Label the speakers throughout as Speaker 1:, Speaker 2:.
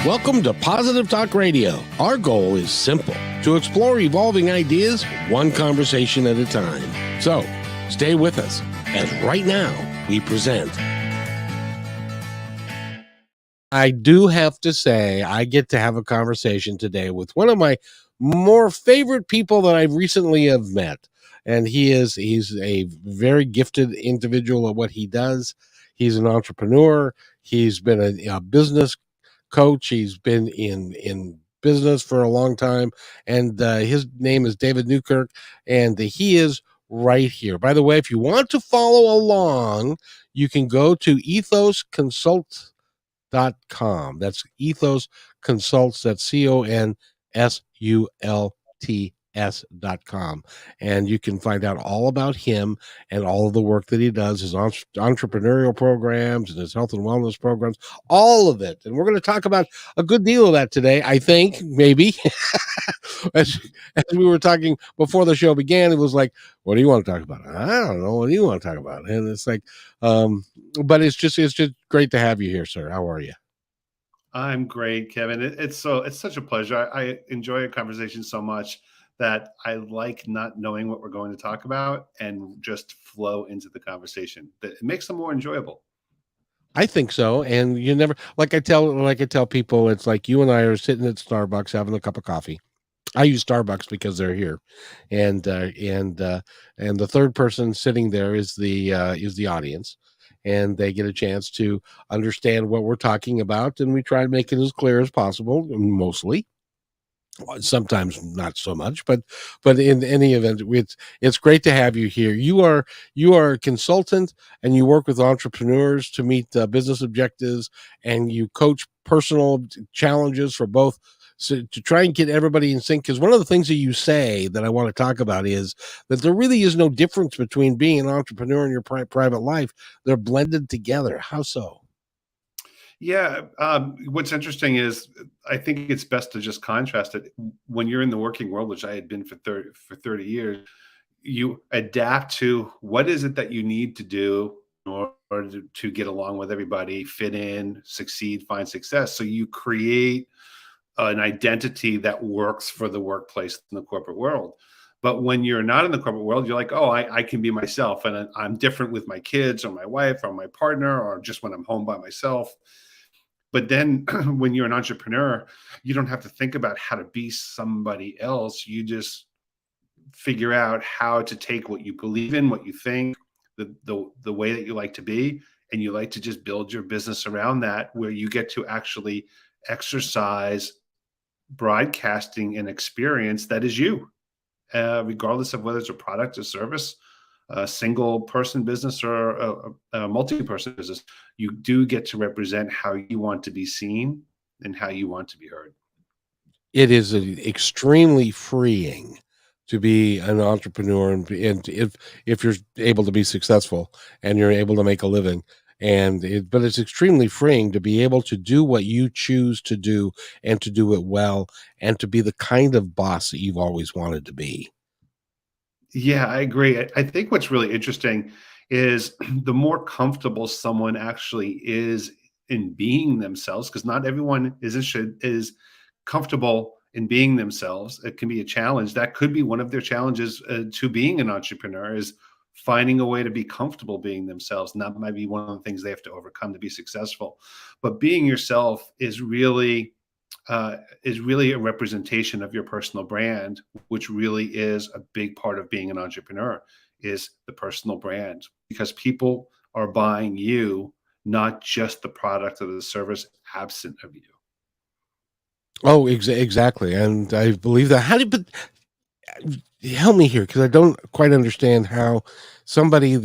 Speaker 1: Welcome to Positive Talk Radio. Our goal is simple: to explore evolving ideas one conversation at a time. So, stay with us as right now we present. I do have to say, I get to have a conversation today with one of my more favorite people that I recently have met. And he's a very gifted individual at what he does. He's an entrepreneur. He's been a business coach. He's been in business for a long time, and his name is David Newkirk, and he is right here. By the way, if you want to follow along, you can go to ethosconsult.com. That's Ethos Consults. That's CONSULTS.com. And you can find out all about him and all of the work that he does, his entrepreneurial programs and his health and wellness programs, all of it. And we're going to talk about a good deal of that today, I think, maybe. as we were talking before the show began, it was like, what do you want to talk about? I don't know. What do you want to talk about? And it's like, but it's just great to have you here, sir. How are you?
Speaker 2: I'm great, Kevin. It's such a pleasure. I enjoy a conversation so much that I like not knowing what we're going to talk about and just flow into the conversation. That it makes them more enjoyable.
Speaker 1: I think so. And you never, like I tell people, it's like you and I are sitting at Starbucks having a cup of coffee. I use Starbucks because they're here, and the third person sitting there is the audience, and they get a chance to understand what we're talking about, and we try to make it as clear as possible. Mostly, sometimes not so much, but in any event, it's great to have you here. You are a consultant, and you work with entrepreneurs to meet business objectives, and you coach personal challenges for both, so to try and get everybody in sync. Because one of the things that you say that I want to talk about is that there really is no difference between being an entrepreneur and your private life. They're blended together. How so?
Speaker 2: Yeah. What's interesting is I think it's best to just contrast it. When you're in the working world, which I had been for 30 years, you adapt to what is it that you need to do in order to get along with everybody, fit in, succeed, find success. So you create an identity that works for the workplace in the corporate world. But when you're not in the corporate world, you're like, oh, I can be myself, and I'm different with my kids or my wife or my partner, or just when I'm home by myself. But then when you're an entrepreneur, you don't have to think about how to be somebody else. You just figure out how to take what you believe in, what you think, the way that you like to be, and you like to just build your business around that, where you get to actually exercise broadcasting an experience that is you, regardless of whether it's a product or service, a single person business or a multi-person business. You do get to represent how you want to be seen and how you want to be heard.
Speaker 1: It is extremely freeing to be an entrepreneur, and if you're able to be successful and you're able to make a living, but it's extremely freeing to be able to do what you choose to do, and to do it well, and to be the kind of boss that you've always wanted to be.
Speaker 2: Yeah, I agree. I think what's really interesting is the more comfortable someone actually is in being themselves, because not everyone is comfortable in being themselves. It can be a challenge. That could be one of their challenges to being an entrepreneur, is finding a way to be comfortable being themselves. And that might be one of the things they have to overcome to be successful. But being yourself is really a representation of your personal brand, which really is a big part of being an entrepreneur, is the personal brand, because people are buying you, not just the product or the service absent of you.
Speaker 1: Oh, exactly, and I believe that. But help me here, because I don't quite understand how somebody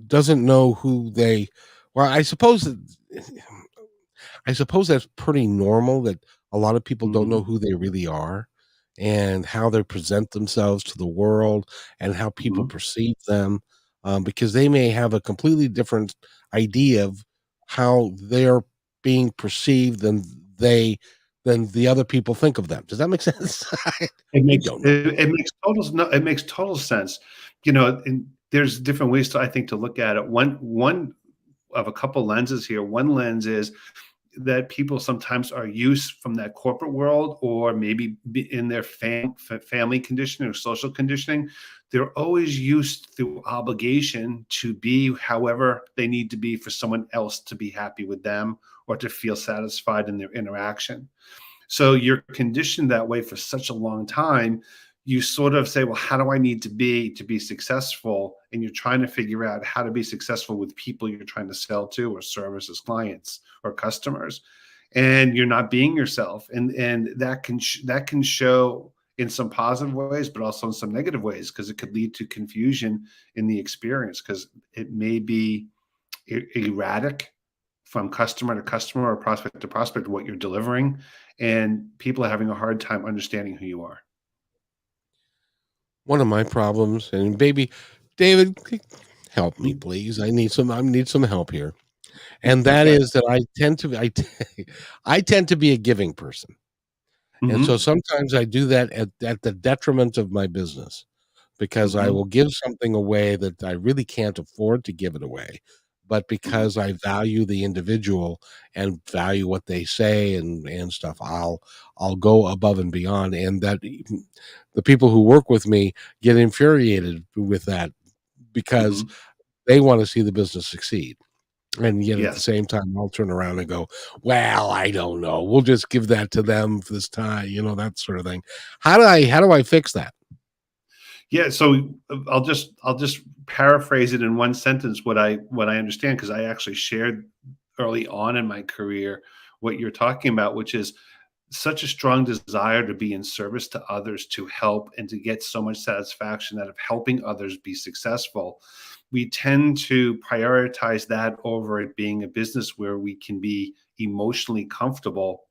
Speaker 1: doesn't know who they. Well, I suppose that's pretty normal, that a lot of people don't know
Speaker 2: Mhm,
Speaker 1: who they really are, and how they present themselves to the world, and how people
Speaker 2: mhm.
Speaker 1: perceive them, because they may have a completely different idea of how they're being perceived than the other people think of them. Does that make sense?
Speaker 2: It
Speaker 1: I
Speaker 2: makes
Speaker 1: don't know.
Speaker 2: it, it makes total no, it makes total sense. And there's different ways to, I think, to look at it. One of a couple lenses here. One lens is that people sometimes are used from that corporate world, or maybe in their family conditioning or social conditioning. They're always used through obligation to be however they need to be for someone else to be happy with them or to feel satisfied in their interaction. So you're conditioned that way for such a long time. You sort of say, well, how do I need to be successful? And you're trying to figure out how to be successful with people you're trying to sell to or service as clients or customers. And you're not being yourself. And that can show in some positive ways, but also in some negative ways, because it could lead to confusion in the experience, because it may be erratic from customer to customer or prospect to prospect what you're delivering, and people are having a hard time understanding who you are.
Speaker 1: One of my problems, and baby, David, help me,
Speaker 2: Mhm.
Speaker 1: please. I need some help here. And that
Speaker 2: Okay.
Speaker 1: is that I tend to be a giving person. And so
Speaker 2: Mhm.
Speaker 1: sometimes I do that at the detriment of my business, because I will
Speaker 2: Mhm.
Speaker 1: give something away that I really can't afford to give it away. But
Speaker 2: Mhm.
Speaker 1: because I value the individual and value what they say and stuff, I'll go above and beyond. And that the people who work with me get infuriated with that, because
Speaker 2: Mhm.
Speaker 1: they want to see the business succeed. And yet at the
Speaker 2: Yes.
Speaker 1: same time, I'll turn around and go, well, I don't know. We'll just give that to them for this time, that sort of thing. How do I fix that?
Speaker 2: Yeah, so I'll just paraphrase it in one sentence what I understand, because I actually shared early on in my career what you're talking about, which is such a strong desire to be in service to others, to help, and to get so much satisfaction out of helping others be successful. We tend to prioritize that over it being a business where we can be emotionally comfortable,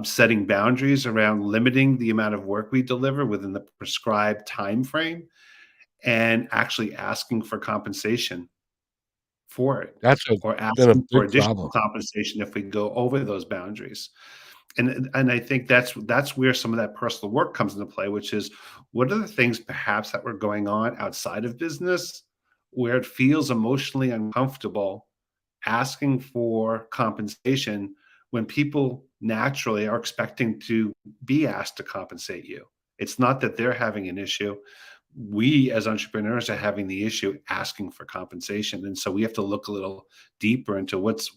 Speaker 2: setting boundaries around limiting the amount of work we deliver within the prescribed time frame, and actually asking for compensation for it,
Speaker 1: That's
Speaker 2: or
Speaker 1: been a
Speaker 2: asking for
Speaker 1: big
Speaker 2: additional
Speaker 1: problem.
Speaker 2: compensation if we go over those boundaries. And I think that's where some of that personal work comes into play, which is, what are the things perhaps that were going on outside of business where it feels emotionally uncomfortable asking for compensation when people naturally are expecting to be asked to compensate you. It's not that they're having an issue. We as entrepreneurs are having the issue asking for compensation. And so we have to look a little deeper into what's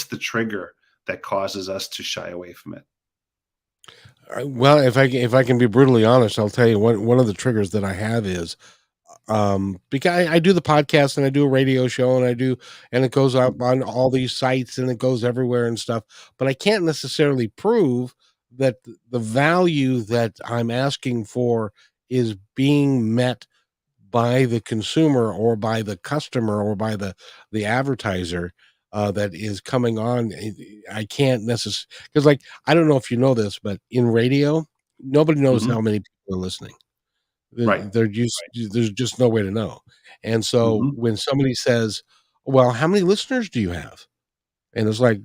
Speaker 2: the trigger that causes us to shy away from it.
Speaker 1: Well, if I can be brutally honest, I'll tell you one of the triggers that I have is, because I do the podcast and I do a radio show and it goes up on all these sites and it goes everywhere and stuff, but I can't necessarily prove that the value that I'm asking for is being met by the consumer or by the customer or by the advertiser that is coming on. I can't necessarily, because, like, I don't know if you know this, but in radio, nobody knows
Speaker 2: Mhm.
Speaker 1: how many people are listening.
Speaker 2: Right.
Speaker 1: There's just no way to know. And so
Speaker 2: Mhm.
Speaker 1: when somebody says, "Well, how many listeners do you have?" And it's like,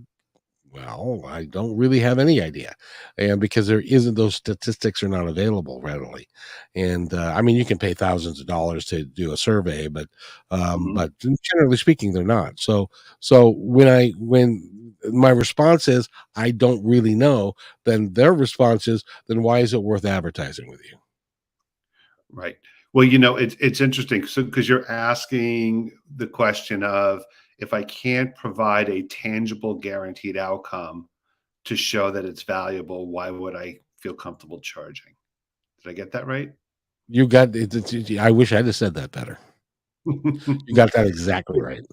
Speaker 1: well, I don't really have any idea, and because there isn't, those statistics are not available readily, and I mean, you can pay thousands of dollars to do a survey,
Speaker 2: Mhm.
Speaker 1: but generally speaking, they're not. So when my response is I don't really know, then their response is, then why is it worth advertising with you?
Speaker 2: Right. Well, it's interesting. So, because you're asking the question of, if I can't provide a tangible, guaranteed outcome to show that it's valuable, why would I feel comfortable charging? Did I get that right?
Speaker 1: You got it. I wish I'd have said that better. You got that exactly right.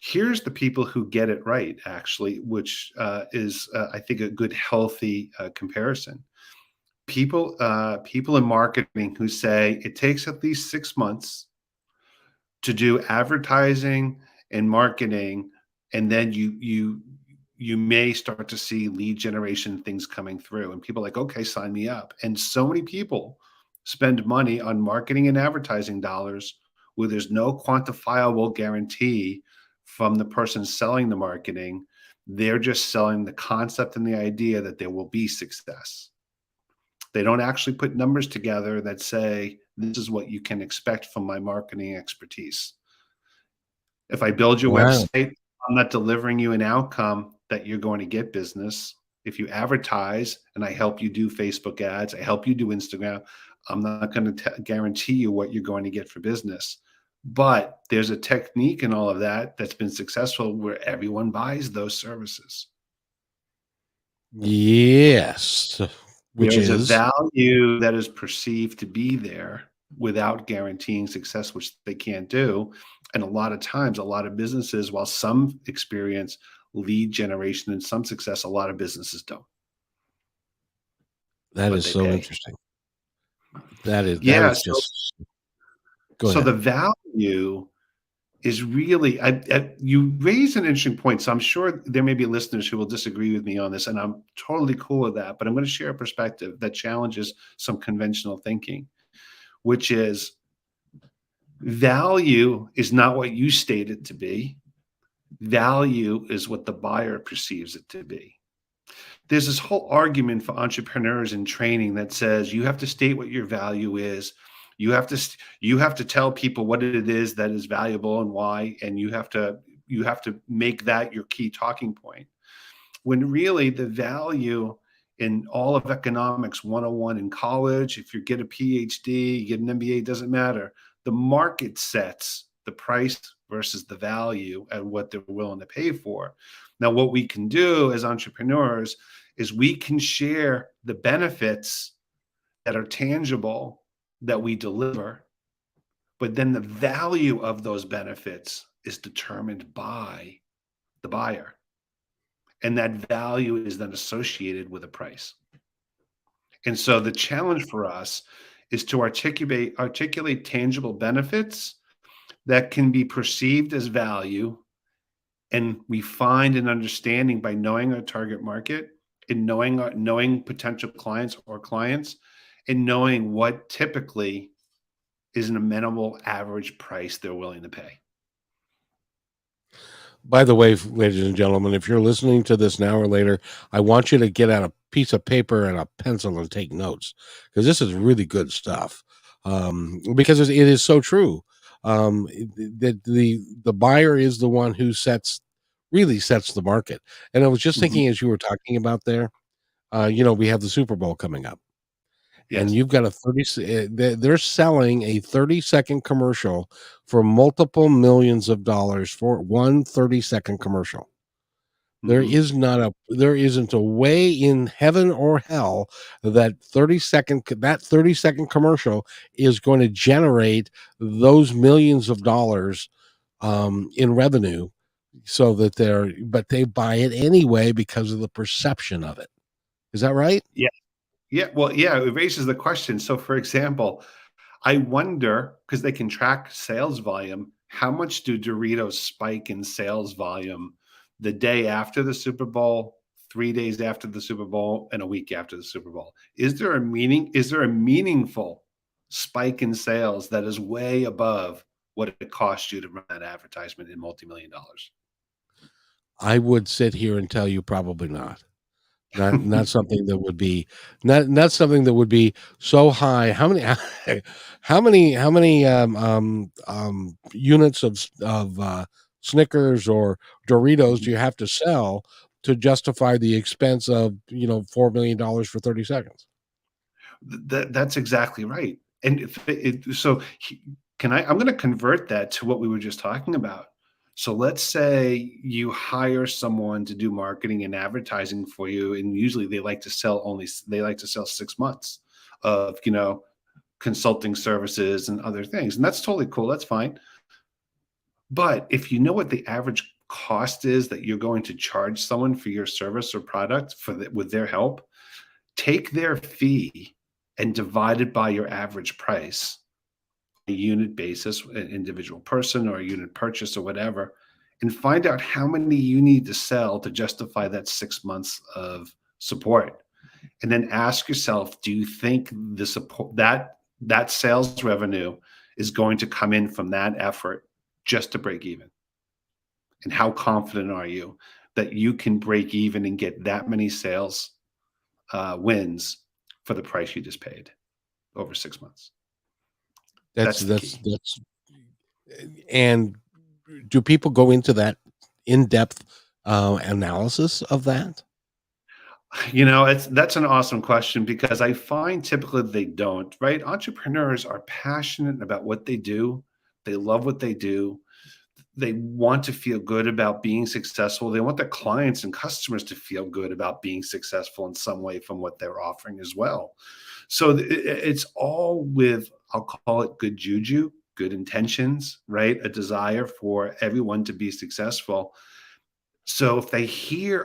Speaker 2: Here's the people who get it right, actually, which is, I think, a good, healthy comparison. People in marketing who say it takes at least 6 months to do advertising and marketing, and then you may start to see lead generation things coming through, and people are like, okay, sign me up. And so many people spend money on marketing and advertising dollars where there's no quantifiable guarantee from the person selling the marketing. They're just selling the concept and the idea that there will be success. They don't actually put numbers together that say, this is what you can expect from my marketing expertise. If I build your
Speaker 1: Wow.
Speaker 2: website, I'm not delivering you an outcome that you're going to get business. If you advertise and I help you do Facebook ads, I help you do Instagram, I'm not going to guarantee you what you're going to get for business. But there's a technique in all of that that's been successful where everyone buys those services.
Speaker 1: Yes, which
Speaker 2: There's a
Speaker 1: is
Speaker 2: value that is perceived to be there without guaranteeing success, which they can't do. And a lot of times, a lot of businesses, while some experience lead generation and some success, a lot of businesses don't,
Speaker 1: that
Speaker 2: but
Speaker 1: is
Speaker 2: they
Speaker 1: so
Speaker 2: pay.
Speaker 1: interesting. That is
Speaker 2: Yeah. So,
Speaker 1: just go
Speaker 2: so
Speaker 1: ahead.
Speaker 2: the value is really, you raise an interesting point. So I'm sure there may be listeners who will disagree with me on this, and I'm totally cool with that. But I'm going to share a perspective that challenges some conventional thinking, which is value is not what you state it to be. Value is what the buyer perceives it to be. There's this whole argument for entrepreneurs in training that says you have to state what your value is. You have to tell people what it is that is valuable and why, and you have to make that your key talking point. When really the value in all of economics 101 in college, if you get a PhD, you get an MBA, doesn't matter. The market sets the price versus the value and what they're willing to pay for. Now, what we can do as entrepreneurs is we can share the benefits that are tangible that we deliver, but then the value of those benefits is determined by the buyer. And that value is then associated with a price. And so the challenge for us is to articulate tangible benefits that can be perceived as value, and we find an understanding by knowing our target market and knowing potential clients or clients, and knowing what typically is an amenable average price they're willing to pay.
Speaker 1: By the way, ladies and gentlemen, if you're listening to this now or later, I want you to get out a piece of paper and a pencil and take notes because this is really good stuff. Because it is so true that the buyer is the one who really sets the market. And I was just
Speaker 2: Mhm.
Speaker 1: thinking as you were talking about there, we have the Super Bowl coming up. And
Speaker 2: Yes.
Speaker 1: you've got a they're selling a 30-second commercial for multiple millions of dollars for one 30-second commercial.
Speaker 2: Mhm.
Speaker 1: There isn't a way in heaven or hell that 30-second commercial is going to generate those millions of dollars in revenue so that but they buy it anyway because of the perception of it. Is that right?
Speaker 2: Yeah. Yeah. Well, yeah, it raises the question. So, for example, I wonder, because they can track sales volume, how much do Doritos spike in sales volume the day after the Super Bowl, 3 days after the Super Bowl, and a week after the Super Bowl? Is there a meaningful spike in sales that is way above what it costs you to run that advertisement in multi-million dollars?
Speaker 1: I would sit here and tell you probably not. Not something that would be not something that would be so high. How many units of Snickers or Doritos do you have to sell to justify the expense of, $4 million for 30 seconds?
Speaker 2: That's exactly right. And if so can I'm going to convert that to what we were just talking about. So let's say you hire someone to do marketing and advertising for you, and usually they like to sell 6 months of consulting services and other things, and that's totally cool. That's fine. But if you know what the average cost is that you're going to charge someone for your service or product with their help, take their fee and divide it by your average price, a unit basis, an individual person or a unit purchase or whatever, and find out how many you need to sell to justify that 6 months of support. And then ask yourself, do you think the support that sales revenue is going to come in from that effort just to break even? And how confident are you that you can break even and get that many sales wins for the price you just paid over 6 months?
Speaker 1: That's
Speaker 2: That's the
Speaker 1: that's
Speaker 2: key.
Speaker 1: that's and do people go into that in depth analysis of that?
Speaker 2: That's an awesome question because I find typically they don't, right? Entrepreneurs are passionate about what they do. They love what they do. They want to feel good about being successful. They want their clients and customers to feel good about being successful in some way from what they're offering as well. So it's all with, I'll call it good juju, good intentions, right? A desire for everyone to be successful. So if they hear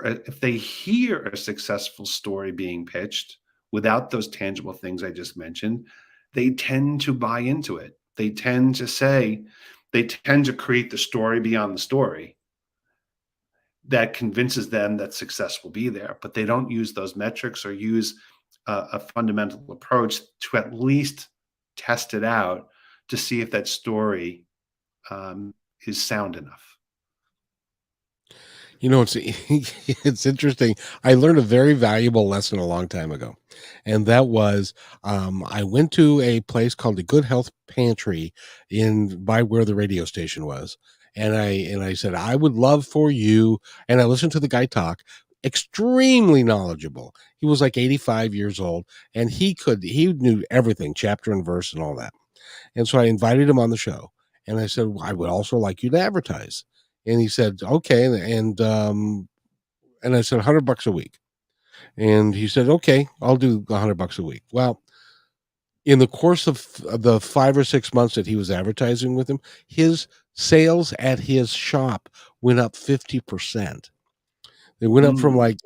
Speaker 2: a successful story being pitched without those tangible things I just mentioned, they tend to buy into it. They tend to create the story beyond the story that convinces them that success will be there, but they don't use those metrics or use a fundamental approach to at least test it out to see if that story um, is sound enough.
Speaker 1: It's it's interesting. I learned a very valuable lesson a long time ago, and that was I went to a place called the Good Health Pantry in by where the radio station was, and I said I would love for you. And I listened to the guy talk. Extremely knowledgeable. He was like 85 years old, and he knew everything, chapter and verse, and all that. And so I invited him on the show, and I said, well, I would also like you to advertise. And he said, okay. And I said, $100 a week. And he said, okay, I'll do $100 a week. Well, in the course of the 5 or 6 months that he was advertising with him, his sales at his shop went up 50%. They went up from
Speaker 2: Mm,
Speaker 1: like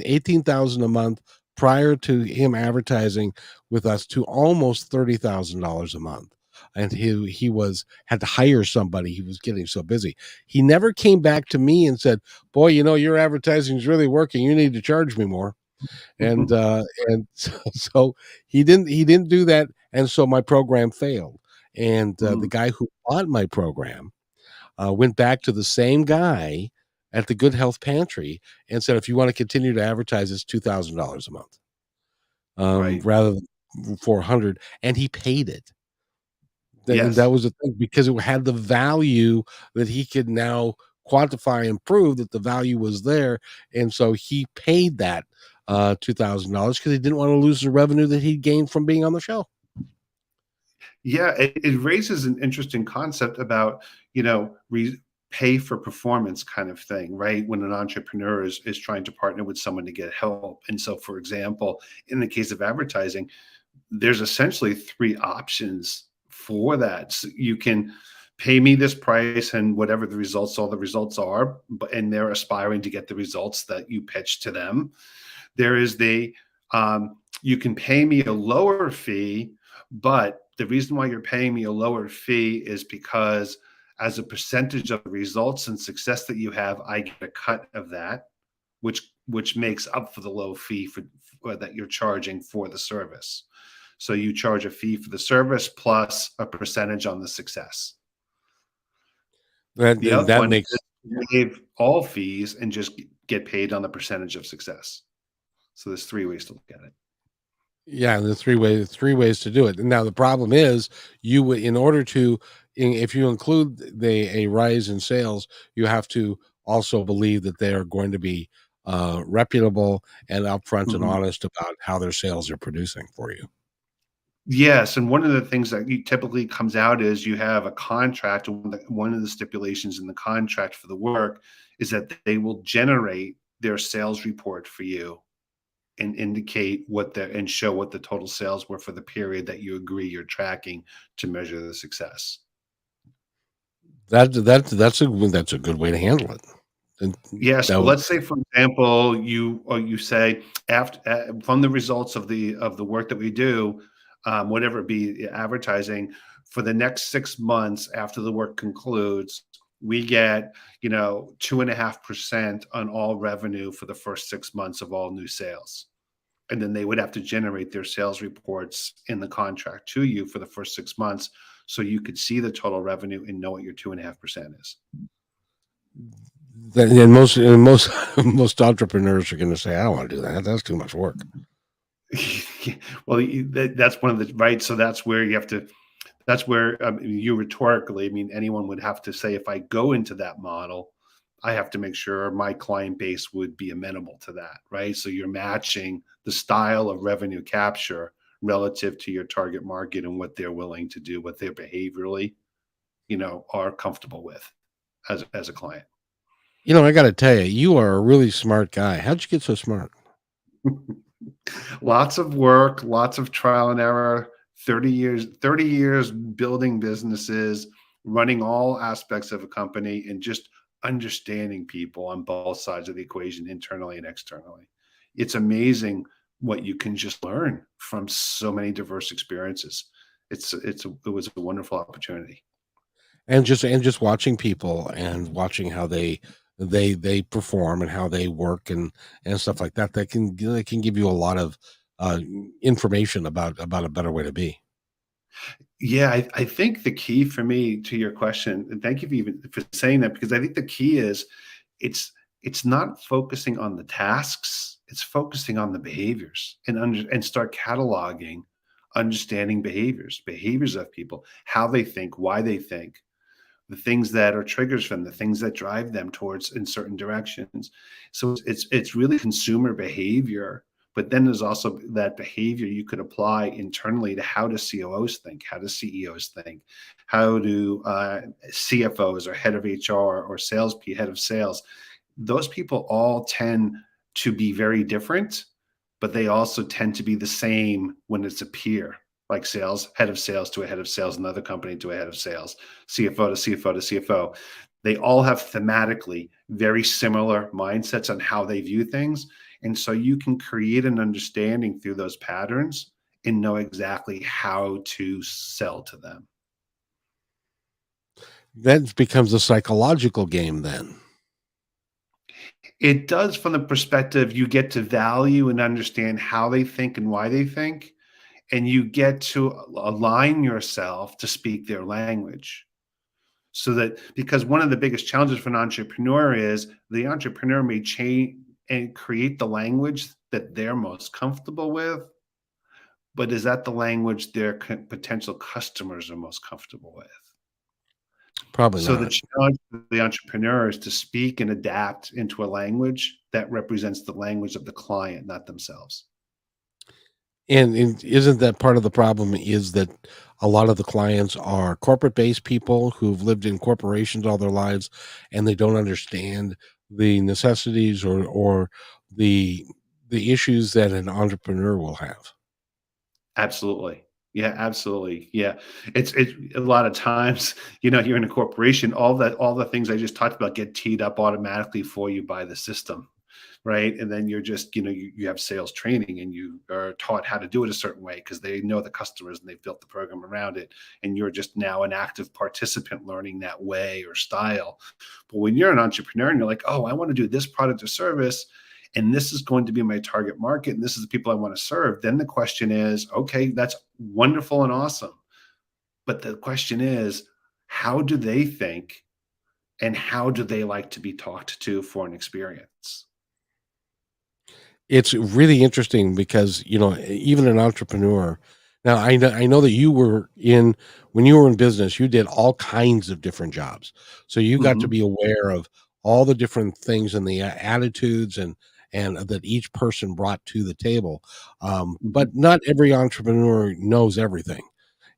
Speaker 1: 18,000 a month prior to him advertising with us to almost $30,000 a month. And he was had to hire somebody. He was getting so busy. He never came back to me and said, "Boy, your advertising is really working. You need to charge me more." And so he didn't do that, and so my program failed. And the
Speaker 2: mm,
Speaker 1: guy who bought my program went back to the same guy at the Good Health Pantry and said, "If you want to continue to advertise, it's $2,000 a month,
Speaker 2: right.
Speaker 1: rather than 400." And he paid it. And that
Speaker 2: Yes.
Speaker 1: was the thing because it had the value that he could now quantify and prove that the value was there. And so he paid that $2,000 because he didn't want to lose the revenue that he gained from being on the show.
Speaker 2: Yeah, it raises an interesting concept about, pay for performance kind of thing, right? When an entrepreneur is trying to partner with someone to get help. And so, for example, in the case of advertising, there's essentially three options for that. So you can pay me this price and whatever all the results are, and they're aspiring to get the results that you pitch to them. There is you can pay me a lower fee, but the reason why you're paying me a lower fee is because as a percentage of the results and success that you have, I get a cut of that, which makes up for the low fee for that you're charging for the service. So you charge a fee for the service plus a percentage on the success.
Speaker 1: That
Speaker 2: The other
Speaker 1: that
Speaker 2: one
Speaker 1: makes
Speaker 2: is waive all fees and just get paid on the percentage of success. So there's three ways to look at it.
Speaker 1: Yeah, the three ways to do it. Now the problem is you would in order to if you include a rise in sales, you have to also believe that they are going to be reputable and upfront and
Speaker 2: Mhm.
Speaker 1: honest about how their sales are producing for you.
Speaker 2: Yes, and one of the things that you typically comes out is you have a contract. One of the stipulations in the contract for the work is that they will generate their sales report for you and indicate and show what the total sales were for the period that you agree you're tracking to measure the success.
Speaker 1: That's a good way to handle it. And
Speaker 2: Yeah,
Speaker 1: that
Speaker 2: so
Speaker 1: was
Speaker 2: let's say, for example, you say after from the results of the work that we do, whatever it be, advertising for the next 6 months after the work concludes, we get 2.5% on all revenue for the first 6 months of all new sales, and then they would have to generate their sales reports in the contract to you for the first 6 months, so you could see the total revenue and know what your 2.5% is.
Speaker 1: and most most entrepreneurs are going to say, "I don't want to do that. That's too much work."
Speaker 2: Well, that's one of the right. So that's where you have to. That's where you rhetorically. I mean, anyone would have to say, if I go into that model, I have to make sure my client base would be amenable to that, right? So you're matching the style of revenue capture relative to your target market and what they're willing to do, what they're behaviorally, are comfortable with as a client.
Speaker 1: I got to tell you, you are a really smart guy. How'd you get so smart?
Speaker 2: Lots of work, lots of trial and error, 30 years building businesses, running all aspects of a company, and just understanding people on both sides of the equation, internally and externally. It's amazing what you can just learn from so many diverse experiences. It was a wonderful opportunity.
Speaker 1: And just watching people and watching how they perform and how they work and stuff like that, that can give you a lot of uh information about a better way to be.
Speaker 2: Yeah, I think the key for me to your question, and thank you for even for saying that, because I think the key is it's it's not focusing on the tasks, it's focusing on the behaviors and start cataloging, understanding behaviors of people, how they think, why they think, the things that are triggers for them, the things that drive them towards in certain directions. So it's really consumer behavior, but then there's also that behavior you could apply internally to how do COOs think, how do CEOs think, how do CFOs or head of HR or head of sales. Those people all tend to be very different, but they also tend to be the same when it's a peer, like head of sales to a head of sales, another company to a head of sales, CFO to CFO to CFO. They all have thematically very similar mindsets on how they view things. And so you can create an understanding through those patterns and know exactly how to sell to them.
Speaker 1: That becomes a psychological game then.
Speaker 2: It does, from the perspective you get to value and understand how they think and why they think, and you get to align yourself to speak their language. So that, because one of the biggest challenges for an entrepreneur is the entrepreneur may change and create the language that they're most comfortable with, but is that the language their potential customers are most comfortable with?
Speaker 1: Probably
Speaker 2: So the
Speaker 1: not.
Speaker 2: challenge for the entrepreneur is to speak and adapt into a language that represents the language of the client, not themselves.
Speaker 1: And isn't that part of the problem is that a lot of the clients are corporate-based people who've lived in corporations all their lives, and they don't understand the necessities or the the issues that an entrepreneur will have.
Speaker 2: Absolutely. Yeah, absolutely. Yeah. It's a lot of times, you're in a corporation, all the things I just talked about get teed up automatically for you by the system, right? And then you're just, you have sales training and you are taught how to do it a certain way because they know the customers and they've built the program around it. And you're just now an active participant learning that way or style. But when you're an entrepreneur and you're like, oh, I want to do this product or service, and this is going to be my target market, and this is the people I want to serve, then the question is, okay, that's wonderful and awesome. But the question is, how do they think and how do they like to be talked to for an experience?
Speaker 1: It's really interesting because, even an entrepreneur. Now, I know that you were in when you were in business, you did all kinds of different jobs. So you got to
Speaker 2: Mhm,
Speaker 1: be aware of all the different things and the attitudes and that each person brought to the table.
Speaker 2: mhm.
Speaker 1: But not every entrepreneur knows everything.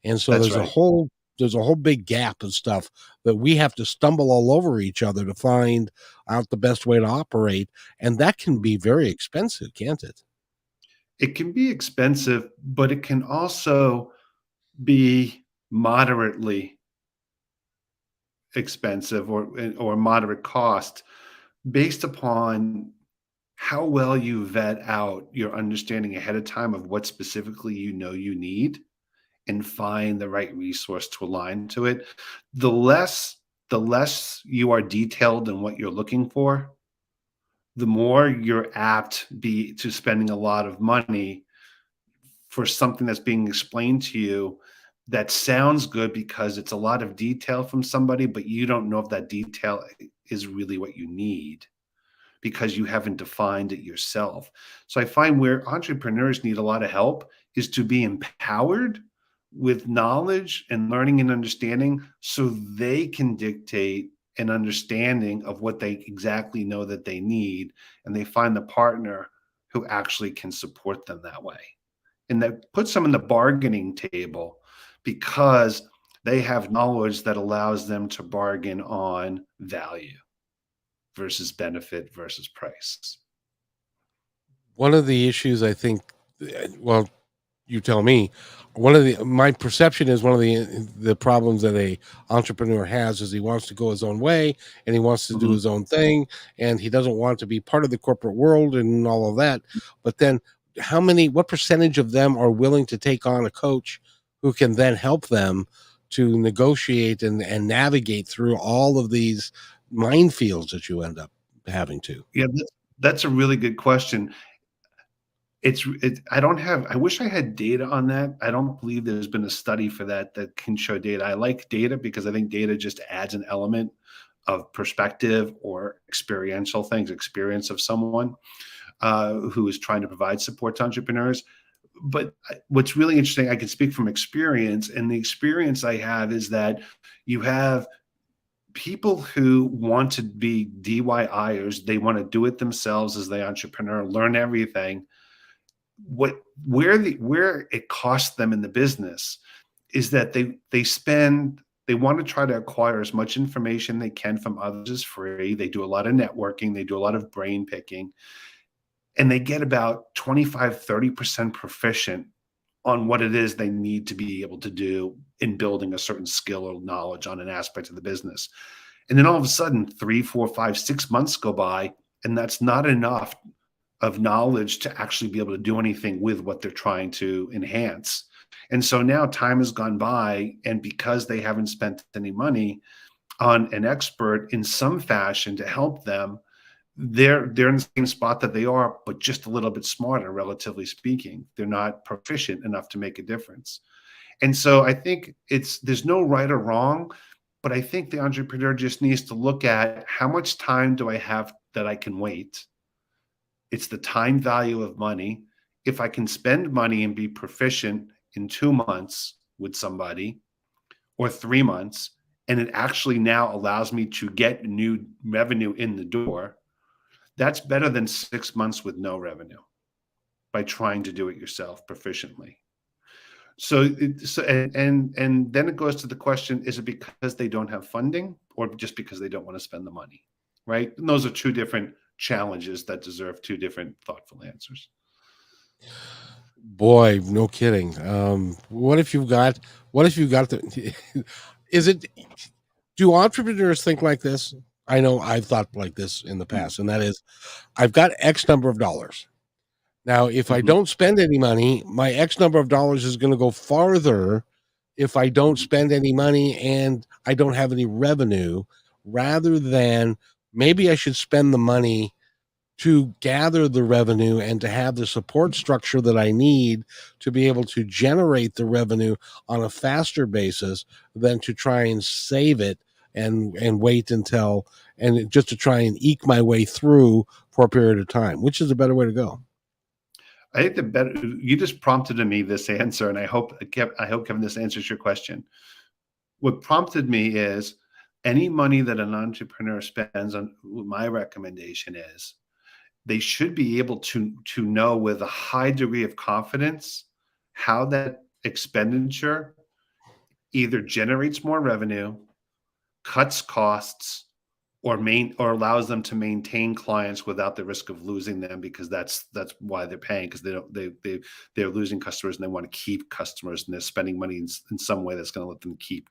Speaker 1: And so
Speaker 2: That's
Speaker 1: there's a
Speaker 2: right.
Speaker 1: whole there's a whole big gap of stuff that we have to stumble all over each other to find out the best way to operate, and that can
Speaker 2: Mhm.
Speaker 1: be very expensive, can't it?
Speaker 2: It can be expensive, but it can also be moderately expensive or moderate cost based upon how well you vet out your understanding ahead of time of what specifically you need and find the right resource to align to it. The less you are detailed in what you're looking for, the more you're apt be to spending a lot of money for something that's being explained to you that sounds good because it's a lot of detail from somebody, but you don't know if that detail is really what you need because you haven't defined it yourself. So I find where entrepreneurs need a lot of help is to be empowered with knowledge and learning and understanding so they can dictate and understanding of what they exactly know that they need, and they find the partner who actually can support them that way. And that puts them in the bargaining table because they have knowledge that allows them to bargain on value versus benefit versus price.
Speaker 1: One of the issues I think, well, you tell me, one of the my perception is one of the problems that a entrepreneur has is he wants to go his own way and he wants to do
Speaker 2: Mhm.
Speaker 1: his own thing and he doesn't want to be part of the corporate world and all of that. But then what percentage of them are willing to take on a coach who can then help them to negotiate and navigate through all of these minefields that you end up having to?
Speaker 2: Yeah, that's a really good question. I don't have I wish I had data on that. I don't believe there's been a study for that that can show data. I like data because I think data just adds an element of perspective or experiential things, experience of someone who is trying to provide support to entrepreneurs. But what's really interesting, I can speak from experience, and the experience I have is that you have people who want to be DIYers. They want to do it themselves as the entrepreneur, learn everything. Where it costs them in the business is that they want to try to acquire as much information they can from others as free. They do a lot of networking, they do a lot of brain picking, and they get about 25-30% proficient on what it is they need to be able to do in building a certain skill or knowledge on an aspect of the business. And then all of a sudden, 3, 4, 5, 6 months go by, and that's not enough of knowledge to actually be able to do anything with what they're trying to enhance. And so now time has gone by, and because they haven't spent any money on an expert in some fashion to help them, they're in the same spot that they are, but just a little bit smarter, relatively speaking. They're not proficient enough to make a difference. And so I think there's no right or wrong, but I think the entrepreneur just needs to look at how much time do I have that I can wait. It's the time value of money. If I can spend money and be proficient in 2 months with somebody or 3 months, and it actually now allows me to get new revenue in the door, that's better than 6 months with no revenue by trying to do it yourself proficiently. And then it goes to the question: is it because they don't have funding, or just because they don't want to spend the money? Right? And those are two different challenges that deserve two different thoughtful answers.
Speaker 1: Boy, no kidding. What if you've got the is it do entrepreneurs think like this? I know I've thought like this in the past, and that is I've got X number of dollars. Now, if I
Speaker 2: Mhm.
Speaker 1: don't spend any money, my X number of dollars is going to go farther if I don't
Speaker 2: Mhm.
Speaker 1: spend any money and I don't have any revenue, rather than maybe I should spend the money to gather the revenue and to have the support structure that I need to be able to generate the revenue on a faster basis than to try and save it and wait until and just to try and eke my way through for a period of time, which is a better way to go.
Speaker 2: I think the better you just prompted in me this answer, and I hope Kevin, this answers your question. What prompted me is any money that an entrepreneur spends on, my recommendation is they should be able to know with a high degree of confidence how that expenditure either generates more revenue, cuts costs, or allows them to maintain clients without the risk of losing them, because that's why they're paying, because they don't they're losing customers and they want to keep customers, and they're spending money in some way that's going to let them keep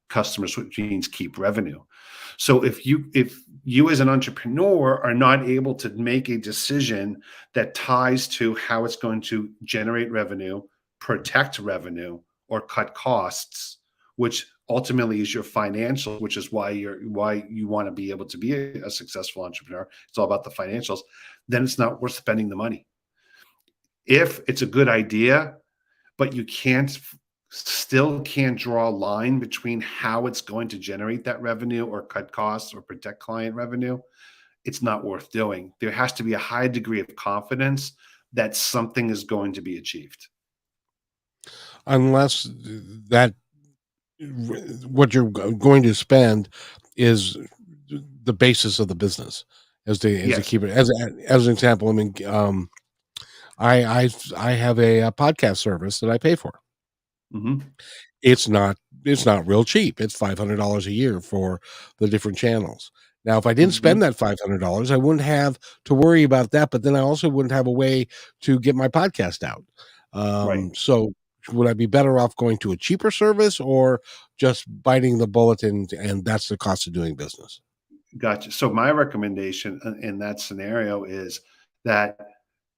Speaker 2: customers, which means keep revenue. So if you as an entrepreneur are not able to make a decision that ties to how it's going to generate revenue, protect revenue, or cut costs, which ultimately is your financial, which is why you want to be able to be a successful entrepreneur. It's all about the financials. Then it's not worth spending the money. If it's a good idea, but you still can't draw a line between how it's going to generate that revenue or cut costs or protect client revenue, it's not worth doing. There has to be a high degree of confidence that something is going to be achieved.
Speaker 1: Unless that what you're going to spend is the basis of the business as to
Speaker 2: Yes.
Speaker 1: keep it as an example. I mean, I have a podcast service that I pay for.
Speaker 2: Hmm.
Speaker 1: It's not it's not real cheap. It's $500 a year for the different channels. Now, if I didn't
Speaker 2: Hmm.
Speaker 1: spend that $500, I wouldn't have to worry about that, but then I also wouldn't have a way to get my podcast out.
Speaker 2: Right.
Speaker 1: So would I be better off going to a cheaper service or just biting the bullet and that's the cost of doing business?
Speaker 2: Gotcha. So my recommendation in that scenario is that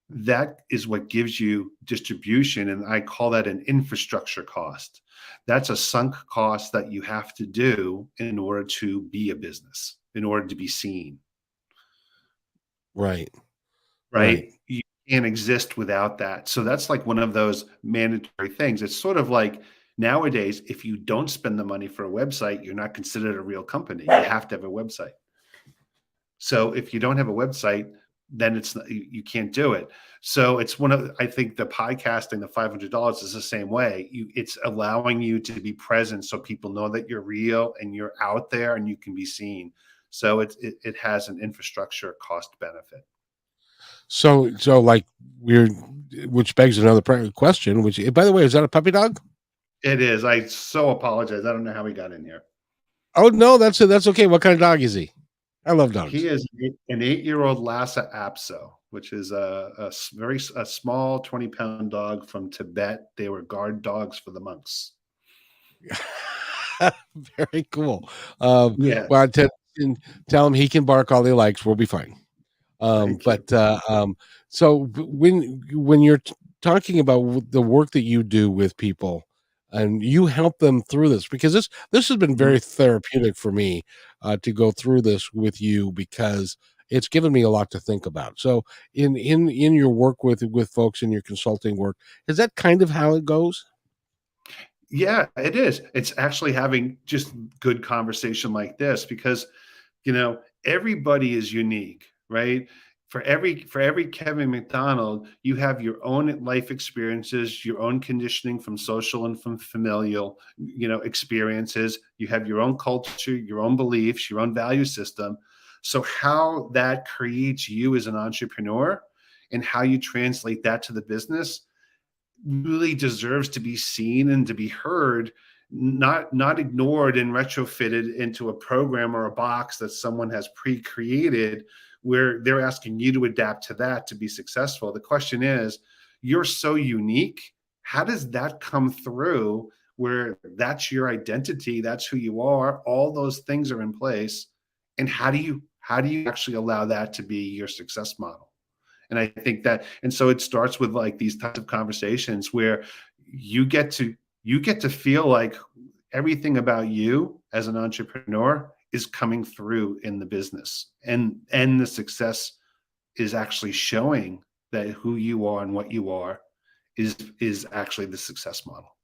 Speaker 2: that is what gives you distribution, and I call that an infrastructure cost. That's a sunk cost that you have to do in order to be a business, in order to be seen,
Speaker 1: Right. Right.
Speaker 2: right? You can't exist without that. So that's like one of those mandatory things. It's sort of like nowadays, if you don't spend the money for a website, you're not considered a real company. You have to have a website. So if you don't have a website, then it's not, you can't do it. So it's one of, I think the podcasting, the $500 is the same way. It's allowing you to be present so people know that you're real and you're out there and you can be seen. So it has an infrastructure cost benefit.
Speaker 1: So like we're which begs another question, which by the way, is that a puppy dog?
Speaker 2: It is. I so apologize. I don't know how we got in here.
Speaker 1: Oh no, that's okay. What kind of dog is he? I love
Speaker 2: He
Speaker 1: dogs.
Speaker 2: is an 8-year-old Lhasa Apso, which is a small 20-pound dog from Tibet. They were guard dogs for the monks.
Speaker 1: Very cool.
Speaker 2: Yeah.
Speaker 1: Well, tell him he can bark all he likes. We'll be fine.
Speaker 2: Thank you.
Speaker 1: But so when you're talking about the work that you do with people, and you help them through this, because this has been
Speaker 2: Mhm.
Speaker 1: very therapeutic for me to go through this with you because it's given me a lot to think about. So in your work with folks in your consulting work, is that kind of how it goes?
Speaker 2: Yeah, it is. It's actually having just good conversation like this because, everybody is unique, right? For every Kevin McDonald, you have your own life experiences, your own conditioning from social and from familial, experiences. You have your own culture, your own beliefs, your own value system. So how that creates you as an entrepreneur and how you translate that to the business really deserves to be seen and to be heard, not ignored and retrofitted into a program or a box that someone has pre-created where they're asking you to adapt to that to be successful. The question is, you're so unique. How does that come through where that's your identity, that's who you are, all those things are in place, and how do you actually allow that to be your success model? And I think that, and so it starts with like these types of conversations where you get to you get to feel like everything about you as an entrepreneur is coming through in the business, and the success is actually showing that who you are and what you are is actually the success model.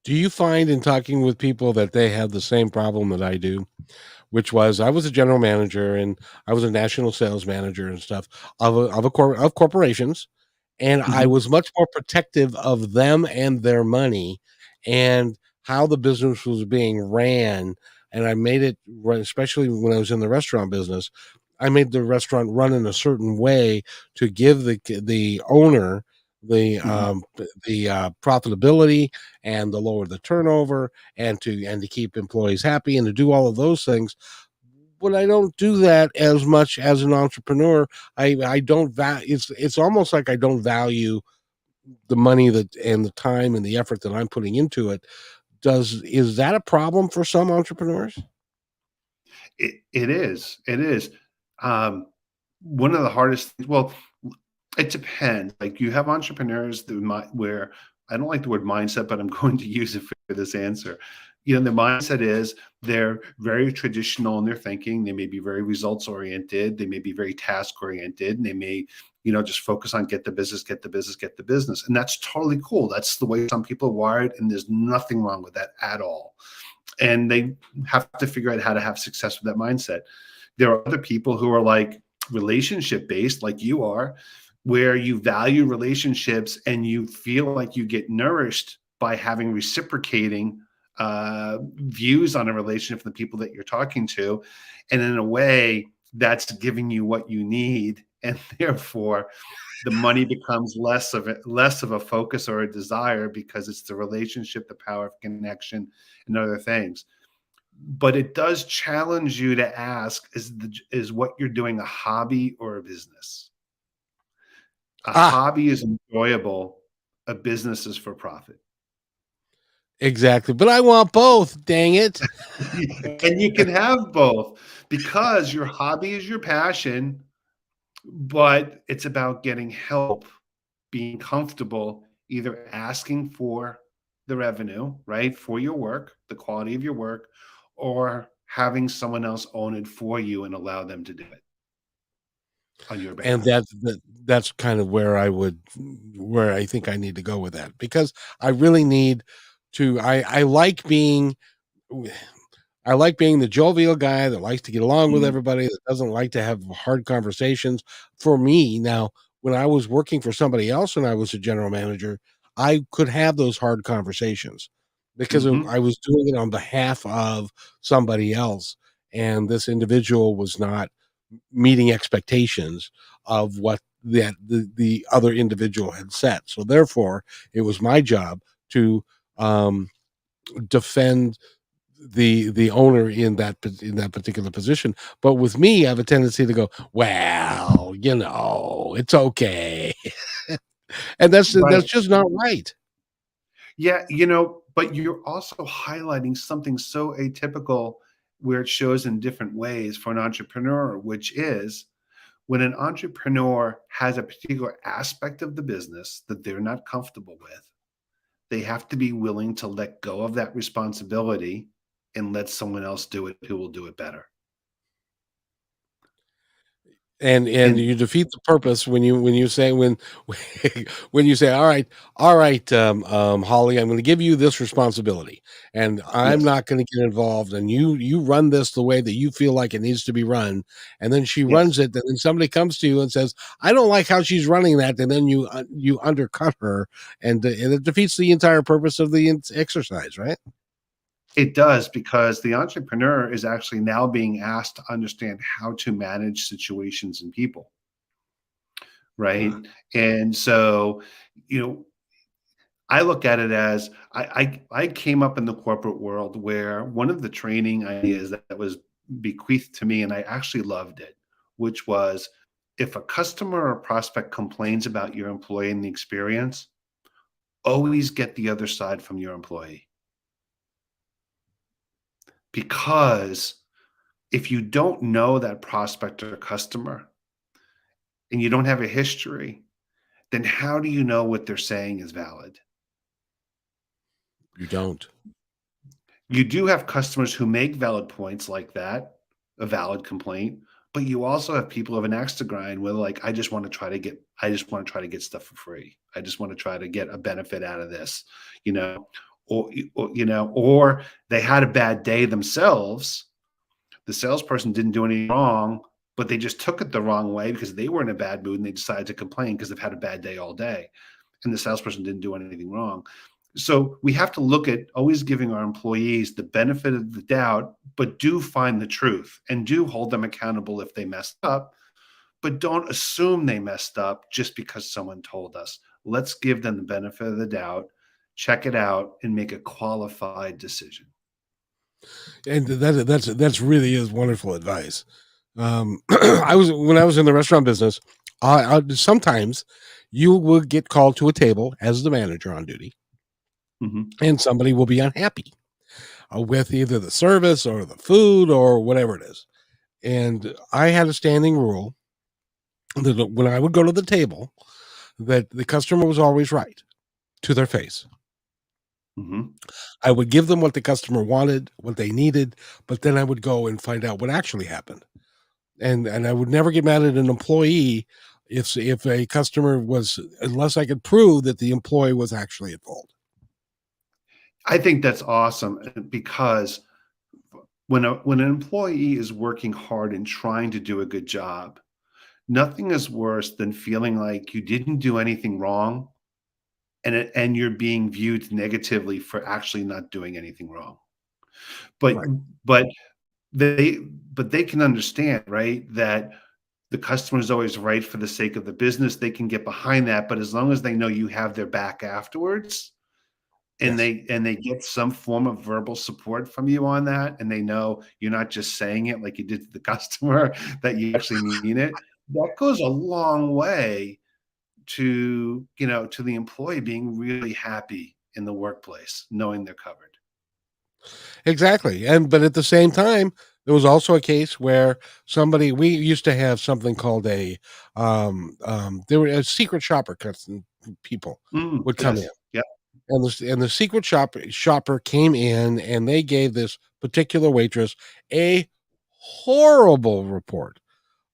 Speaker 1: Do you find in talking with people that they have the same problem that I do? Which was I was a general manager and I was a national sales manager and stuff of corporations, and I
Speaker 2: Mhm.
Speaker 1: was much more protective of them and their money and how the business was being ran, and I made it run, especially when I was in the restaurant business. I made the restaurant run in a certain way to give the owner
Speaker 2: Mhm.
Speaker 1: the profitability and the lower the turnover and to keep employees happy and to do all of those things. But I don't do that as much as an entrepreneur. I don't value it's almost like I don't value the money that and the time and the effort that I'm putting into it. Does Is that a problem for some entrepreneurs?
Speaker 2: It is. It is. Um, One of the hardest things, well, it depends. Like you have entrepreneurs that where I don't like the word mindset, but I'm going to use it for this answer. The mindset is they're very traditional in their thinking. They may be very results oriented. They may be very task oriented, and they may, just focus on get the business, get the business, get the business. And that's totally cool. That's the way some people are wired, and there's nothing wrong with that at all. And they have to figure out how to have success with that mindset. There are other people who are like relationship based, like you are, where you value relationships and you feel like you get nourished by having reciprocating views on a relationship from the people that you're talking to, and in a way, that's giving you what you need, and therefore the money becomes less of a focus or a desire because it's the relationship, the power of connection, and other things. But it does challenge you to ask, is what you're doing a hobby or a business? A
Speaker 1: Ah,
Speaker 2: hobby is enjoyable, a business is for profit.
Speaker 1: exactly. But I want both. Dang it.
Speaker 2: And you can have both because your hobby is your passion, but it's about getting help, being comfortable, either asking for the revenue, right, for your work, the quality of your work, or having someone else own it for you and allow them to do it on your
Speaker 1: And
Speaker 2: behalf.
Speaker 1: that's kind of where I think I need to go with that, because I really need to I like being the jovial guy that likes to get along with
Speaker 2: Mhm,
Speaker 1: everybody, that doesn't like to have hard conversations. For me, now, when I was working for somebody else and I was a general manager, I could have those hard conversations because
Speaker 2: mhm.
Speaker 1: I was doing it on behalf of somebody else. And this individual was not meeting expectations of what the other individual had set. So therefore, it was my job to um, defend the owner in that particular position. But with me, I have a tendency to go, well, it's okay, and that's
Speaker 2: Right.
Speaker 1: just not right.
Speaker 2: Yeah, but you're also highlighting something so atypical where it shows in different ways for an entrepreneur, which is when an entrepreneur has a particular aspect of the business that they're not comfortable with, they have to be willing to let go of that responsibility and let someone else do it who will do it better.
Speaker 1: And
Speaker 2: And
Speaker 1: you defeat the purpose when you say when you say, all right, Holly, I'm going to give you this responsibility, and I'm
Speaker 2: yes,
Speaker 1: not going to get involved, and you run this the way that you feel like it needs to be run. And then she
Speaker 2: yes,
Speaker 1: runs it, and then somebody comes to you and says, I don't like how she's running that, and then you undercut her, and it defeats the entire purpose of the exercise, right?
Speaker 2: it does because the entrepreneur is actually now being asked to understand how to manage situations and people, right? And so, you know, I look at it as I came up in the corporate world where one of the training ideas that was bequeathed to me, and I actually loved it, which was if a customer or prospect complains about your employee and the experience, always get the other side from your employee. Because if you don't know that prospect or customer and you don't have a history, then how do you know what they're saying is valid?
Speaker 1: You don't.
Speaker 2: You do have customers who make valid points like that, a valid complaint, but you also have people who have an axe to grind where like, I just want to try to get stuff for free. I just want to try to get a benefit out of this, you know, or they had a bad day themselves. The salesperson didn't do anything wrong, but they just took it the wrong way because they were in a bad mood and they decided to complain because they've had a bad day all day. And the salesperson didn't do anything wrong. So we have to look at always giving our employees the benefit of the doubt, but do find the truth and do hold them accountable if they messed up, but don't assume they messed up just because someone told us. Let's give them the benefit of the doubt, check it out, and make a qualified decision.
Speaker 1: And that's really is wonderful advice. I was when I was in the restaurant business, sometimes you will get called to a table as the manager on duty,
Speaker 2: Mhm.
Speaker 1: and somebody will be unhappy with either the service or the food or whatever it is. And I had a standing rule that when I would go to the table, that the customer was always right to their face.
Speaker 2: Mhm.
Speaker 1: I would give them what the customer wanted, what they needed, but then I would go and find out what actually happened. And I would never get mad at an employee if a customer was, unless I could prove that the employee was actually at fault.
Speaker 2: I think that's awesome because when an employee is working hard and trying to do a good job, nothing is worse than feeling like you didn't do anything wrong and you're being viewed negatively for actually not doing anything wrong. But
Speaker 1: Right.
Speaker 2: but they but they can understand, right, that the customer is always right for the sake of the business. They can get behind that, but as long as they know you have their back afterwards, and
Speaker 1: Yes.
Speaker 2: they get some form of verbal support from you on that, and they know you're not just saying it like you did to the customer, that you actually mean it, that goes a long way to, to the employee being really happy in the workplace, knowing they're covered.
Speaker 1: Exactly. And but at the same time, there was also a case where somebody we used to have something called there were a secret shopper people would come in.
Speaker 2: Yes. Yeah.
Speaker 1: And the secret shopper came in and they gave this particular waitress a horrible report.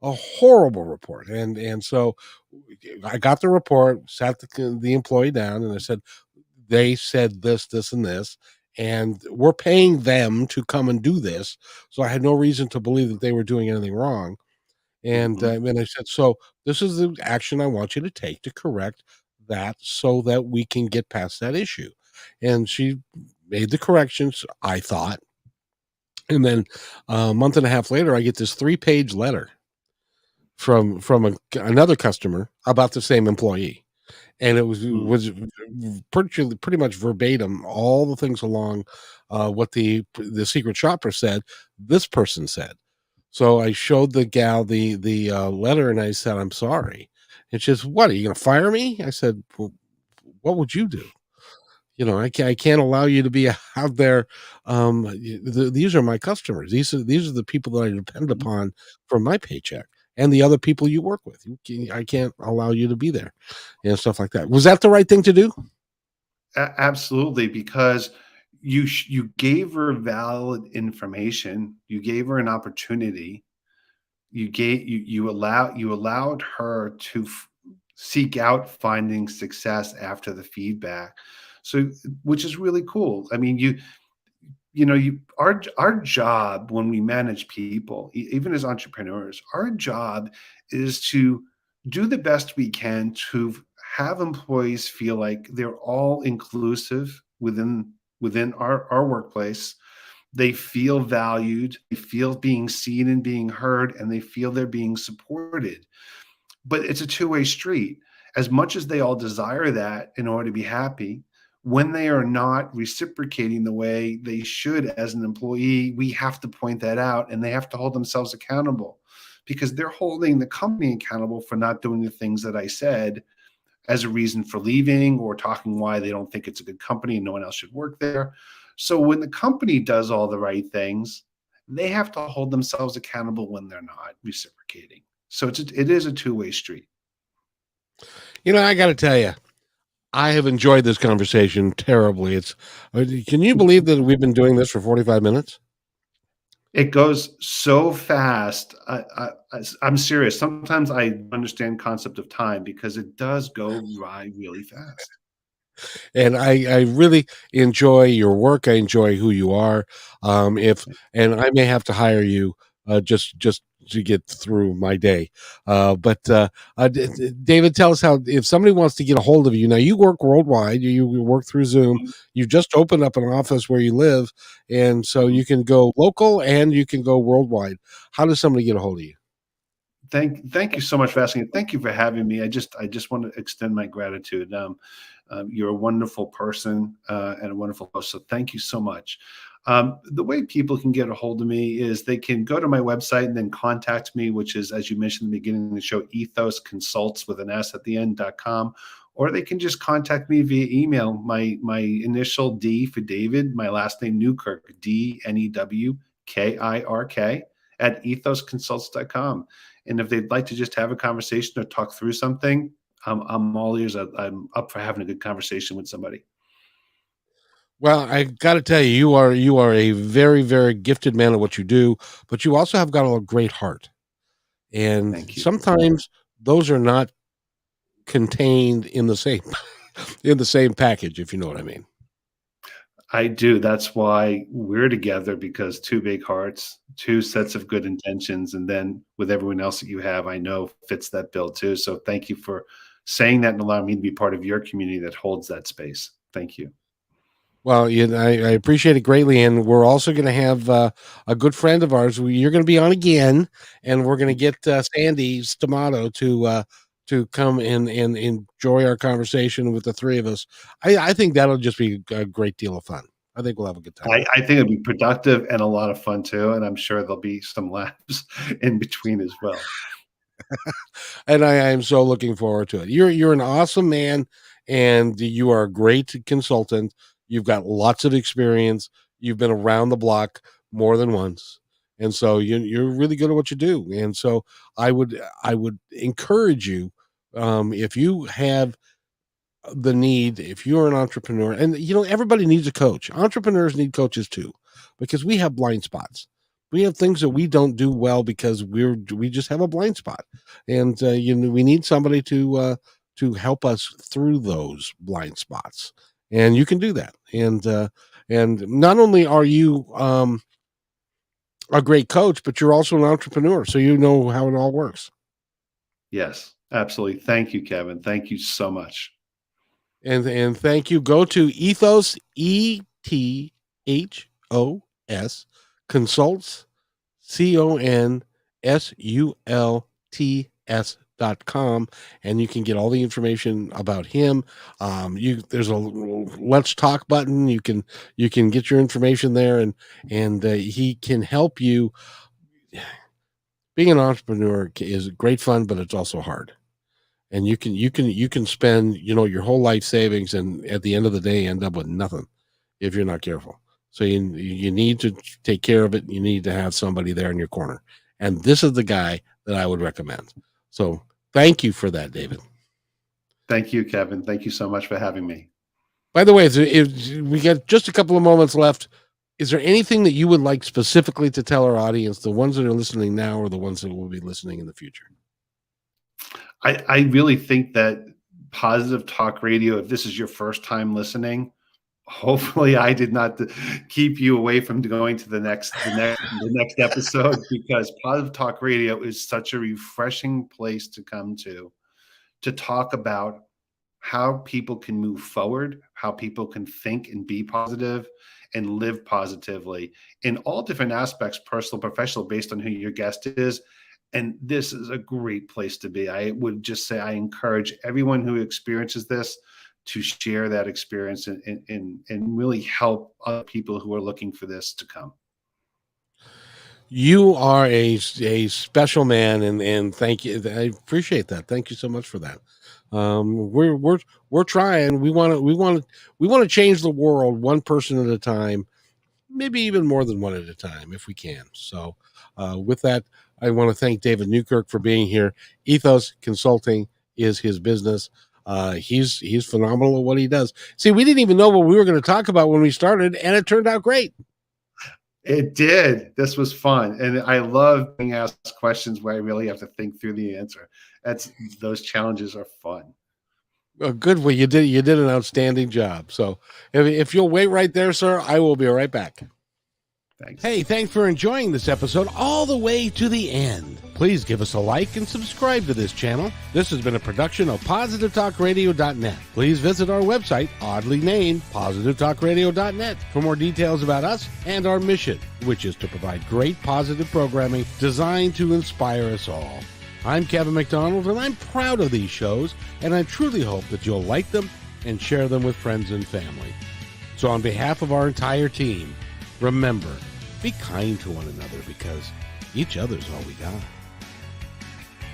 Speaker 1: A horrible report. And so I got the report, sat the employee down, and I said, they said this, this, and this, and we're paying them to come and do this. So I had no reason to believe that they were doing anything wrong.
Speaker 2: Mhm.
Speaker 1: And I said, so this is the action I want you to take to correct that so that we can get past that issue. And she made the corrections, I thought. And then a month and a half later, I get this 3-page letter from another customer about the same employee, and it was
Speaker 2: Mm.
Speaker 1: was pretty much verbatim all the things along what the secret shopper said. This person said. So I showed the gal the letter, and I said, "I'm sorry." And she says, "What, are you going to fire me?" I said, well, "What would you do?" I can't allow you to be out there. These are my customers. These are the people that I depend
Speaker 2: Mhm.
Speaker 1: upon for my paycheck, and the other people you work with. I can't allow you to be there, and stuff like that. Was that the right thing to do?
Speaker 2: Absolutely, because you gave her valid information, you gave her an opportunity, you allowed her to seek out finding success after the feedback. So, which is really cool. I mean, our job when we manage people, even as entrepreneurs, our job is to do the best we can to have employees feel like they're all inclusive within our workplace. They feel valued, they feel being seen and being heard, and they feel they're being supported. But it's a two-way street. As much as they all desire that in order to be happy, when they are not reciprocating the way they should as an employee, we have to point that out, and they have to hold themselves accountable, because they're holding the company accountable for not doing the things that I said as a reason for leaving, or talking why they don't think it's a good company and no one else should work there. So when the company does all the right things, they have to hold themselves accountable when they're not reciprocating. So it is a two-way street.
Speaker 1: I got to tell you, I have enjoyed this conversation terribly. Can you believe that we've been doing this for 45 minutes?
Speaker 2: It goes so fast. I'm serious. Sometimes I understand concept of time because it does go by really fast.
Speaker 1: And I really enjoy your work. I enjoy who you are. If and I may have to hire you just to get through my day. David, tell us how if somebody wants to get a hold of you. Now you work worldwide. You work through Zoom.
Speaker 2: Mhm,
Speaker 1: You just opened up an office where you live, and so
Speaker 2: mhm.
Speaker 1: you can go local and you can go worldwide. How does somebody get a hold of you?
Speaker 2: Thank you so much for asking. Thank you for having me. I just want to extend my gratitude. You're a wonderful person and a wonderful host. So thank you so much. The way people can get a hold of me is they can go to my website and then contact me, which is, as you mentioned in the beginning of the show, ethos consults with an S at the end.com. Or they can just contact me via email. My initial D for David, my last name Newkirk, DNEWKIRK at ethosconsults.com. And if they'd like to just have a conversation or talk through something, I'm all ears. I'm up for having a good conversation with somebody.
Speaker 1: Well, I got to tell you, you are a very very gifted man at what you do, but you also have got a great heart. And
Speaker 2: Thank you.
Speaker 1: sometimes those are not contained in the same in the same package, if you know what I mean.
Speaker 2: I do. That's why we're together, because two big hearts, two sets of good intentions, and then with everyone else that you have, I know fits that bill too. So thank you for saying that and allowing me to be part of your community that holds that space. Thank you.
Speaker 1: Well, I appreciate it greatly, and we're also going to have a good friend of ours. You're going to be on again, and we're going to get Sandy Stamato to come and enjoy our conversation with the three of us. I think that'll just be a great deal of fun. I think we'll have a good time.
Speaker 2: I think it'd be productive and a lot of fun too, and I'm sure there'll be some laughs in between as well.
Speaker 1: And I am so looking forward to it. You're an awesome man, and you are a great consultant. You've got lots of experience. You've been around the block more than once, and so you're really good at what you do. And so I would encourage you, if you have the need, if you're an entrepreneur, and everybody needs a coach. Entrepreneurs need coaches too, because we have blind spots. We have things that we don't do well because we just have a blind spot, and we need somebody to help us through those blind spots, and you can do that. And not only are you a great coach, but you're also an entrepreneur, so you know how it all works.
Speaker 2: Yes, absolutely. Thank you, Kevin. Thank you so much.
Speaker 1: And thank you. Go to Ethos, ETHOS consults, CONSULTS.com, and you can get all the information about him. There's a let's talk button. You can get your information there, and he can help you. Being an entrepreneur is great fun, but it's also hard. And you can spend your whole life savings, and at the end of the day end up with nothing if you're not careful. So you need to take care of it. You need to have somebody there in your corner, and this is the guy that I would recommend. So thank you for that, David.
Speaker 2: Thank you, Kevin. Thank you so much for having me.
Speaker 1: By the way, if we got just a couple of moments left, is there anything that you would like specifically to tell our audience, the ones that are listening now or the ones that will be listening in the future?
Speaker 2: I really think that Positive Talk Radio, if this is your first time listening, hopefully I did not keep you away from going to the next episode, because Positive Talk Radio is such a refreshing place to come to talk about how people can move forward, how people can think and be positive and live positively in all different aspects, personal, professional, based on who your guest is. And this is a great place to be. I would just say I encourage everyone who experiences this to share that experience and really help other people who are looking for this to come.
Speaker 1: You are a special man, and thank you. I appreciate that. Thank you so much for that. We're trying. We want to change the world one person at a time, maybe even more than one at a time if we can. So, with that, I want to thank David Newkirk for being here. Ethos Consulting is his business. He's phenomenal at what he does. See, we didn't even know what we were going to talk about when we started, and it turned out great.
Speaker 2: It did. This was fun. And I love being asked questions where I really have to think through the answer. Those challenges are fun.
Speaker 1: Good. Well, you did an outstanding job. So if you'll wait right there, sir, I will be right back.
Speaker 2: Thanks.
Speaker 1: Hey, thanks for enjoying this episode all the way to the end. Please give us a like and subscribe to this channel. This has been a production of PositiveTalkRadio.net. Please visit our website, oddly named PositiveTalkRadio.net, for more details about us and our mission, which is to provide great positive programming designed to inspire us all. I'm Kevin McDonald, and I'm proud of these shows, and I truly hope that you'll like them and share them with friends and family. So on behalf of our entire team, remember, be kind to one another, because each other's all we got.